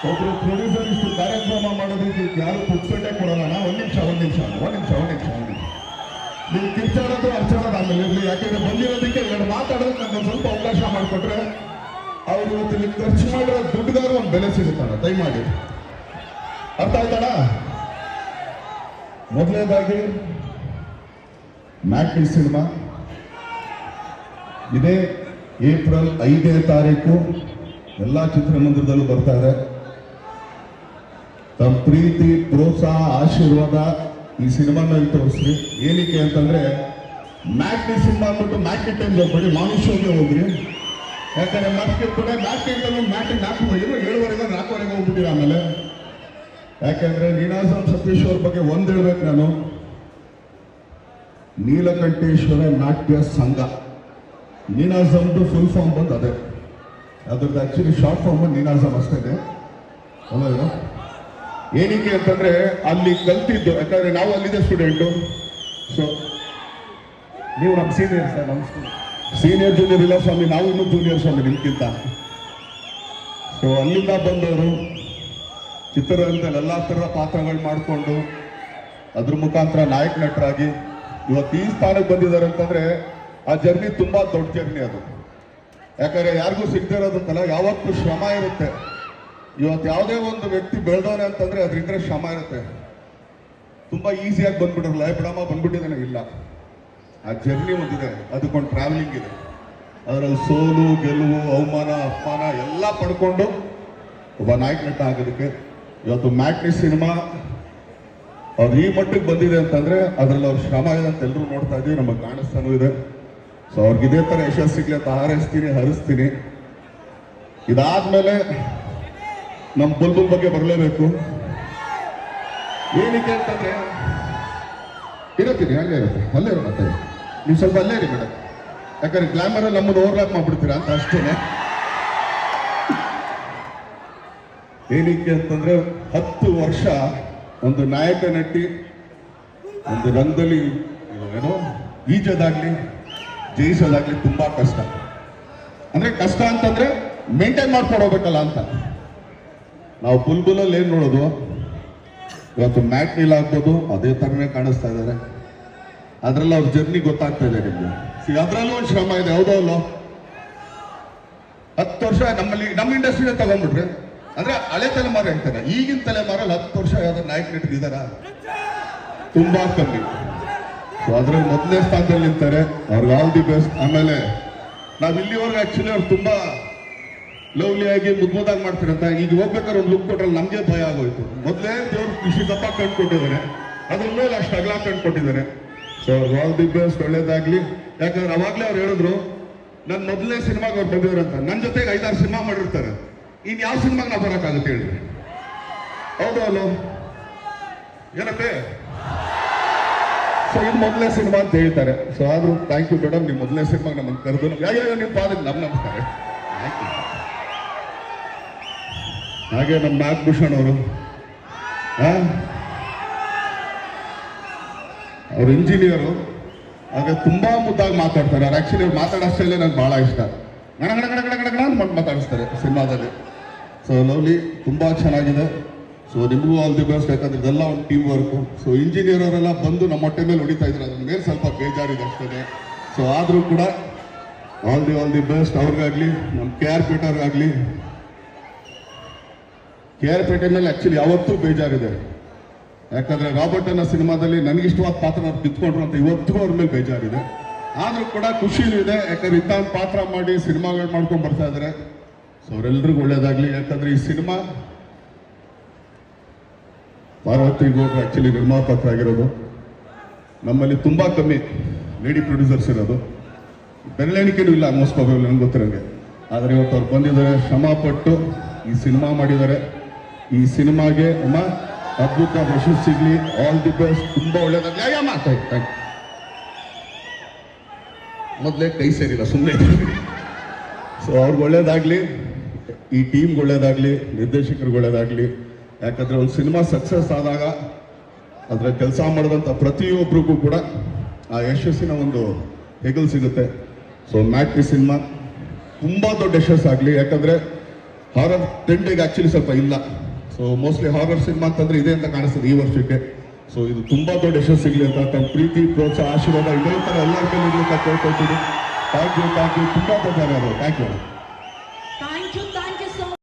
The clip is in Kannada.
ಒಬ್ರು ಪ್ರೊಡ್ಯೂಸರ್ ಇಷ್ಟು ಕಾರ್ಯಕ್ರಮ ಮಾಡೋದಕ್ಕೆ ಯಾರು ಪುಕ್ಸಟ್ಟೆ ಕೊಡೋಣ. ಒಂದ್ ನಿಮಿಷ ನೀವು ಕಿರ್ಚಾಡೋದು ಅರ್ಚಾಡೋದು ಆಮೇಲೆ ಇರಲಿ. ಯಾಕೆಂದ್ರೆ ಬಂದಿರೋದಕ್ಕೆ ಎರಡು ಮಾತಾಡೋದಕ್ಕೆ ನನಗೆ ಸ್ವಲ್ಪ ಅವಕಾಶ ಮಾಡಿಕೊಟ್ರೆ ಅವ್ರು ಇವತ್ತು ಇಲ್ಲಿ ಖರ್ಚು ಮಾಡಿರೋ ದುಡ್ಡುಗಾರು ಒಂದು ಬೆಲೆ ಸಿಗುತ್ತಣ್ಣ. ದಯಮಾಡಿ ಅರ್ಥ ಆಯ್ತಣ್ಣ. ಮೊದಲನೇದಾಗಿ ಮ್ಯಾಟ್ನಿ ಸಿನಿಮಾ ಇದೇ ಏಪ್ರಿಲ್ 5ನೇ ತಾರೀಕು ಎಲ್ಲ ಚಿತ್ರಮಂದಿರದಲ್ಲೂ ಬರ್ತಾ ಇದೆ. ತಮ್ಮ ಪ್ರೀತಿ, ಪ್ರೋತ್ಸಾಹ, ಆಶೀರ್ವಾದ ಈ ಸಿನಿಮಾ ಮೇಲೆ ತೋರಿಸ್ರಿ. ಏನಕ್ಕೆ ಅಂತಂದ್ರೆ ಮ್ಯಾಟ್ನಿ ಸಿನಿಮಾ ಅಂದ್ಬಿಟ್ಟು ಮ್ಯಾಟ್ನಿ ಟೈಮ್ ಹೋಗ್ಬೇಡಿ, ಮಾರ್ನಿಂಗ್ ಶೋಗೆ ಹೋಗ್ರಿ. ಯಾಕಂದ್ರೆ ಮಾರ್ಕೆಟ್ ಕೂಡ ಮ್ಯಾಟ್ನಿ 7:30 4:00 ಹೋಗ್ಬಿಟ್ಟಿರ. ಆಮೇಲೆ ಯಾಕಂದ್ರೆ ನೀನಾಸಂ ಸತೀಶ್ ಅವ್ರ ಬಗ್ಗೆ ಒಂದ್ ಹೇಳ್ಬೇಕು ನಾನು. ನೀಲಕಂಠೇಶ್ವರ ನಾಟ್ಯ ಸಂಘ, ನೀನಾಸಮ್ದು ಫುಲ್ ಫಾರ್ಮ್ ಬಂದು ಅದೇ, ಅದ್ರದ್ದು ಆಕ್ಚುಲಿ ಶಾರ್ಟ್ ಫಾರ್ಮ್ ನೀನಾಸಮ್ ಅಷ್ಟೇ. ಅಲ್ಲ ಏನಕ್ಕೆ ಅಂತಂದ್ರೆ ಅಲ್ಲಿ ಕಲ್ತಿದ್ದು, ಯಾಕಂದ್ರೆ ನಾವು ಅಲ್ಲಿದೆ ಸ್ಟೂಡೆಂಟು. ಸೊ ನೀವು ನಮ್ಮ ಸೀನಿಯರ್ ಸರ್, ನಮ್ಮ ಸೀನಿಯರ್ ಜೂನಿಯರ್ ಇಲ್ಲ ಸ್ವಾಮಿ, ನಾವು ಇನ್ನೂ ಜೂನಿಯರ್ ಸ್ವಾಮಿ ನಿಮ್ಗಿಂತ. ಸೊ ಅಲ್ಲಿಂದ ಬಂದವರು ಚಿತ್ರರಂಗದಲ್ಲಿ ಎಲ್ಲ ಥರದ ಪಾತ್ರಗಳು ಮಾಡಿಕೊಂಡು ಅದ್ರ ಮುಖಾಂತರ ನಾಯಕ ನಟರಾಗಿ ಇವತ್ತು ಈ ಸ್ಥಾನಕ್ಕೆ ಬಂದಿದ್ದಾರೆ ಅಂತಂದ್ರೆ ಆ ಜರ್ನಿ ತುಂಬಾ ದೊಡ್ಡ ಜರ್ನಿ ಅದು. ಯಾಕಂದ್ರೆ ಯಾರಿಗೂ ಸಿಗದೇ ಇರೋದಕ್ಕಲ್ಲ, ಯಾವತ್ತೂ ಶ್ರಮ ಇರುತ್ತೆ. ಇವತ್ತು ಯಾವುದೇ ಒಂದು ವ್ಯಕ್ತಿ ಬೆಳೆದವನೆ ಅಂತಂದ್ರೆ ಅದ್ರಿಂದ ಶ್ರಮ ಇರುತ್ತೆ. ತುಂಬಾ ಈಸಿಯಾಗಿ ಬಂದ್ಬಿಡಲ್ಲ, ಬಿಡಮ್ಮ ಬಂದ್ಬಿಟ್ಟಿದ್ದಾನೆ, ಇಲ್ಲ. ಆ ಜರ್ನಿ ಒಂದಿದೆ, ಅದಕ್ಕೊಂದು ಟ್ರಾವೆಲಿಂಗ್ ಇದೆ. ಅದರಲ್ಲಿ ಸೋಲು, ಗೆಲುವು, ಅವಮಾನ, ಅಪಮಾನ ಎಲ್ಲ ಪಡ್ಕೊಂಡು ಒಬ್ಬ ನಾಯಕ ನಟ ಆಗೋದಕ್ಕೆ ಇವತ್ತು ಮ್ಯಾಟ್ನಿ ಸಿನಿಮಾ ಅವ್ರು ಈ ಮಟ್ಟಿಗೆ ಬಂದಿದೆ ಅಂತಂದ್ರೆ ಅದ್ರಲ್ಲಿ ಅವ್ರ ಶ್ರಮ ಇದೆ ಅಂತ ಎಲ್ಲರೂ ನೋಡ್ತಾ ಇದೀವಿ, ನಮಗೆ ಕಾಣಿಸ್ತಾನೂ ಇದೆ. ಸೊ ಅವ್ರಿಗೆ ಇದೇ ಥರ ಯಶಸ್ಸು ಸಿಗ್ಲಿ ಅಂತ ಹಾರೈಸ್ತೀನಿ, ಹರಿಸ್ತೀನಿ. ಇದಾದ್ಮೇಲೆ ನಮ್ಮ ಬುಲ್ಬುಲ್ ಬಗ್ಗೆ ಬರಲೇಬೇಕು. ಏನಕ್ಕೆ ಅಂತಂದ್ರೆ ಇರತ್ತೀನಿ, ಅಲ್ಲೇ ಇರುತ್ತೆ, ಅಲ್ಲೇ ಇರುತ್ತೆ. ನೀವು ಸ್ವಲ್ಪ ಅಲ್ಲೇ ಇರಿ ಮೇಡಮ್, ಯಾಕಂದ್ರೆ ಗ್ಲಾಮರಲ್ಲಿ ನಮ್ಮನ್ನು ಓವರ್ಲ್ಯಾಪ್ ಮಾಡ್ಬಿಡ್ತೀರಾ ಅಂತ ಅಷ್ಟೇನೆ. ಏನಕ್ಕೆ ಅಂತಂದ್ರೆ 10 ವರ್ಷ ಒಂದು ನಾಯಕ ನಟಿ ಒಂದು ರಂಗದಲ್ಲಿ ಏನೋ ಈಜೋದಾಗ್ಲಿ ಜಯಿಸೋದಾಗ್ಲಿ ತುಂಬಾ ಕಷ್ಟ. ಅಂದ್ರೆ ಕಷ್ಟ ಅಂತಂದ್ರೆ ಮೇಂಟೈನ್ ಮಾಡ್ಕೊಂಡು ಹೋಗ್ಬೇಕಲ್ಲ ಅಂತ. ನಾವು ಬುಲ್ಬುಲಲ್ಲಿ ಏನ್ ನೋಡೋದು, ಇವತ್ತು ಮ್ಯಾಟ್ನಿಲ್ ಆಗ್ಬೋದು ಅದೇ ಥರನೇ ಕಾಣಿಸ್ತಾ ಇದ್ದಾರೆ. ಅದ್ರಲ್ಲಿ ಅವ್ರ ಜರ್ನಿ ಗೊತ್ತಾಗ್ತಾ ಇದೆ ನಿಮ್ಗೆ. ಅದ್ರಲ್ಲೂ ಒಂದು ಶ್ರಮ ಇದೆ, ಹೌದೋ ಅಲ್ಲೋ. 10 ವರ್ಷ ನಮ್ಮಲ್ಲಿ ನಮ್ಮ ಇಂಡಸ್ಟ್ರಿನ ತಗೊಂಡ್ಬಿಟ್ರೆ ಅಂದ್ರೆ ಹಳೆ ತಲೆಮಾರು ಹೇಳ್ತಾರೆ, ಈಗಿನ ತಲೆಮಾರಲ್ಲಿ 10 ವರ್ಷ ಯಾವ್ದಾದ್ರು ನಾಯಕ ನಟರಿದಾರ? ತುಂಬಾ ಕಮ್ಮಿ. ಸೊ ಅದ್ರಲ್ಲಿ ಮೊದಲನೇ ಸ್ಥಾನದಲ್ಲಿ ನಿಂತಾರೆ, ಅವ್ರಿಗೆ ಆಲ್ ದಿ ಬೆಸ್ಟ್. ಆಮೇಲೆ ನಾವ್ ಇಲ್ಲಿವರೆಗೂ ಆಕ್ಚುಲಿ ಅವ್ರು ತುಂಬಾ ಲವ್ಲಿ ಆಗಿ ಮುದ್ದಾಗಿ ಮಾಡ್ತಾರಂತ, ಈಗ ಹೋಗ್ಬೇಕಾದ್ರೆ ಒಂದು ಲುಕ್ ಕೊಟ್ರಲ್ಲಿ ನಮ್ಗೆ ಭಯ ಆಗೋಯ್ತು. ಮೊದಲೇ ದೇವ್ರು ಖುಷಿ ದಪ್ಪ ಕಂಡುಕೊಟ್ಟಿದ್ದಾರೆ, ಅದ್ರ ಮೇಲೆ ಅಷ್ಟು ಅಗಲ ಕಂಡುಕೊಟ್ಟಿದ್ದಾರೆ. ಸೊ ಅವ್ರಿಗೆ ಆಲ್ ದಿ ಬೆಸ್ಟ್, ಒಳ್ಳೇದಾಗ್ಲಿ. ಯಾಕಂದ್ರೆ ಅವಾಗ್ಲೇ ಅವ್ರು ಹೇಳಿದ್ರು ನನ್ನ ಮೊದಲನೇ ಸಿನಿಮಾಗೆ ಅವ್ರು ಬಂದಿದ್ರಂತ. ನನ್ನ ಜೊತೆಗೆ 5-6 ಸಿನಿಮಾ ಮಾಡಿರ್ತಾರೆ, ಇನ್ ಯಾವ ಸಿನಿಮಾಗೆ ನಾವು ಬರೋಕ್ಕಾಗುತ್ತೆ ಹೇಳ್ರಿ? ಹೌದು ಅಲ್ಲೋ ಏನಪ್ಪೇ? ಸೊ ಇದು ಮೊದಲನೇ ಸಿನಿಮಾ ಅಂತ ಹೇಳ್ತಾರೆ. ಸೊ ಆದ್ರೂ ಥ್ಯಾಂಕ್ ಯು ಮೇಡಮ್, ನಿಮ್ಮ ಮೊದಲನೇ ಸಿನಿಮಾಗೆ ನಮ್ಮನ್ನು ಕರೆದು ಯಾವ ನಿಮ್ಮ ಪಾದಕ್ಕೆ ನಮ್ತಾರೆ. Thank you. ಹಾಗೆ ನಮ್ಮ ನಾಗಭೂಷಣ್ ಅವರು, ಅವ್ರು ಇಂಜಿನಿಯರು, ಹಾಗೆ ತುಂಬಾ ಮುದ್ದಾಗಿ ಮಾತಾಡ್ತಾರೆ. ಅವ್ರು ಆಕ್ಚುಲಿ ಅವ್ರು ಮಾತಾಡೋ ಸ್ಟೈಲೇ ನಂಗೆ ಬಹಳ ಇಷ್ಟ. ಗಣ ಮಾತಾಡಿಸ್ತಾರೆ ಸಿನಿಮಾದಲ್ಲಿ. ಸೊ ಲವ್ಲಿ, ತುಂಬಾ ಚೆನ್ನಾಗಿದೆ. ಸೊ ನಿಮಗೂ ಆಲ್ ದಿ ಬೆಸ್ಟ್. ಯಾಕಂದ್ರೆ ಇದೆಲ್ಲ ಒಂದು ಟೀಮ್ ವರ್ಕು. ಸೊ ಇಂಜಿನಿಯರ್ ಅವರೆಲ್ಲ ಬಂದು ನಮ್ಮ ಹೊಟ್ಟೆ ಮೇಲೆ ಹೊಡಿತಾ ಇದ್ರು, ಅದ್ರ ಮೇಲೆ ಸ್ವಲ್ಪ ಬೇಜಾರಿದೆ ಅಷ್ಟೇ. ಸೊ ಆದ್ರೂ ಕೂಡ ಆಲ್ ದಿ ಬೆಸ್ಟ್ ಅವ್ರಿಗಾಗ್ಲಿ, ನಮ್ಮ KR ಪೇಟರ್ಗಾಗ್ಲಿ. KR ಪೇಟೆ ಮೇಲೆ ಆಕ್ಚುಲಿ ಯಾವತ್ತೂ ಬೇಜಾರಿದೆ. ಯಾಕಂದ್ರೆ ರಾಬರ್ಟ್ ಅನ್ನೋ ಸಿನಿಮಾದಲ್ಲಿ ನನಗಿಷ್ಟವಾದ ಪಾತ್ರ ಅವ್ರು ಕಿತ್ಕೊಂಡ್ರು ಅಂತ ಇವತ್ತಿಗೂ ಅವ್ರ ಮೇಲೆ ಬೇಜಾರಿದೆ. ಆದ್ರೂ ಕೂಡ ಖುಷಿನೂ ಇದೆ, ಯಾಕಂದ್ರೆ ಇಂಥ ಪಾತ್ರ ಮಾಡಿ ಸಿನಿಮಾಗಳು ಮಾಡ್ಕೊಂಡು ಬರ್ತಾ ಇದಾರೆ. ಸೊ ಅವರೆಲ್ರಿಗೂ ಒಳ್ಳೇದಾಗ್ಲಿ. ಯಾಕಂದ್ರೆ ಈ ಸಿನಿಮಾ ಪಾರ್ವತಿ ಗೌಡ್ರು ಆಕ್ಚುಲಿ ನಿರ್ಮಾಪಕರಾಗಿರೋದು. ನಮ್ಮಲ್ಲಿ ತುಂಬಾ ಕಮ್ಮಿ ಲೇಡಿ ಪ್ರೊಡ್ಯೂಸರ್ಸ್ ಇರೋದು, ಬೆರಳೆಣಿಕೆನೂ ಇಲ್ಲ ಆಲ್ಮೋಸ್ಟ್ ನನಗೆ ಗೊತ್ತಿರೋಂಗೆ. ಆದರೆ ಇವತ್ತು ಅವ್ರು ಬಂದಿದ್ದಾರೆ, ಶ್ರಮ ಪಟ್ಟು ಈ ಸಿನಿಮಾ ಮಾಡಿದ್ದಾರೆ. ಈ ಸಿನಿಮಾಗೆ ಅಮ್ಮ ಅದ್ಭುತ ಯಶಸ್ಸು ಸಿಗ್ಲಿ, ಆಲ್ ದಿ ಬೆಸ್ಟ್. ತುಂಬಾ ಒಳ್ಳೇದಾಗ್ಲಿ. Thank you. ಮೊದಲೇ ಕೈ ಸೇರಿಲ್ಲ, ಸುಮ್ಮನೆ. ಸೊ ಅವ್ರಿಗೆ ಒಳ್ಳೇದಾಗ್ಲಿ, ಈ ಟೀಮ್ಗೆ ಒಳ್ಳೇದಾಗ್ಲಿ, ನಿರ್ದೇಶಕರಿಗೆ ಒಳ್ಳೇದಾಗ್ಲಿ. ಯಾಕಂದ್ರೆ ಒಂದು ಸಿನಿಮಾ ಸಕ್ಸಸ್ ಆದಾಗ ಅದರ ಕೆಲಸ ಮಾಡಿದಂಥ ಪ್ರತಿಯೊಬ್ಬರಿಗೂ ಕೂಡ ಆ ಯಶಸ್ಸಿನ ಒಂದು ಹೆಗಲು ಸಿಗುತ್ತೆ. ಸೊ ಮ್ಯಾಟ್ನಿ ಸಿನಿಮಾ ತುಂಬ ದೊಡ್ಡ ಯಶಸ್ಸಾಗಲಿ. ಯಾಕಂದರೆ ಹಾರರ್ ಟ್ರೆಂಡಿಗೆ ಆಕ್ಚುಲಿ ಸ್ವಲ್ಪ ಇಲ್ಲ. ಸೊ ಮೋಸ್ಟ್ಲಿ ಹಾರರ್ ಸಿನಿಮಾ ಅಂತಂದ್ರೆ ಇದೆ ಅಂತ ಕಾಣಿಸ್ತದೆ ಈ ವರ್ಷಕ್ಕೆ. ಸೊ ಇದು ತುಂಬಾ ದೊಡ್ಡ ಯಶಸ್ಸು ಸಿಗಲಿ ಅಂತ ತಮ್ಮ ಪ್ರೀತಿ, ಪ್ರೋತ್ಸಾಹ, ಆಶೀರ್ವಾದ ಇದೇ ಥರ ಎಲ್ಲರ ಮೇಲೆ ಇರ್ಲಿಕ್ಕೆ ಕೇಳ್ಕೊಳ್ತೀನಿ. ಥ್ಯಾಂಕ್ ಯು, ತುಂಬಾ ಧನ್ಯವಾದಗಳು. Thank you.